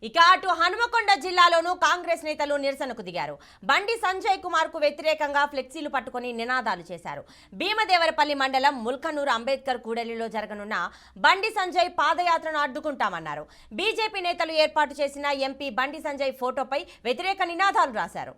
ఇక అటు హనుమకొండ జిల్లాలోనూ కాంగ్రెస్ నేతలు నిరసనకు దిగారు. బండి సంజయ్ కుమార్ కు వ్యతిరేకంగా ఫ్లెక్సీలు పట్టుకుని నినాదాలు చేశారు. భీమదేవరపల్లి మండలం ముల్కనూరు అంబేద్కర్ కూడలిలో జరగనున్న బండి సంజయ్ పాదయాత్రను అడ్డుకుంటామన్నారు. బీజేపీ నేతలు ఏర్పాటు చేసిన ఎంపీ బండి సంజయ్ ఫోటోపై వ్యతిరేక నినాదాలు రాశారు.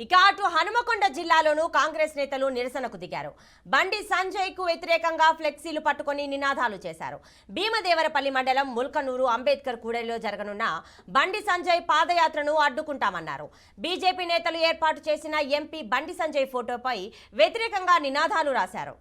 ఇక అటు హనుమకొండ జిల్లాలోనూ కాంగ్రెస్ నేతలు నిరసనకు దిగారు. బండి సంజయ్ కు వ్యతిరేకంగా ఫ్లెక్సీలు పట్టుకుని నినాదాలు చేశారు. భీమదేవరపల్లి మండలం ముల్కనూరు అంబేద్కర్ కూడలిలో జరగనున్న బండి సంజయ్ పాదయాత్రను అడ్డుకుంటామన్నారు. బీజేపీ నేతలు ఏర్పాటు చేసిన ఎంపీ బండి సంజయ్ ఫోటోపై వ్యతిరేకంగా నినాదాలు రాశారు.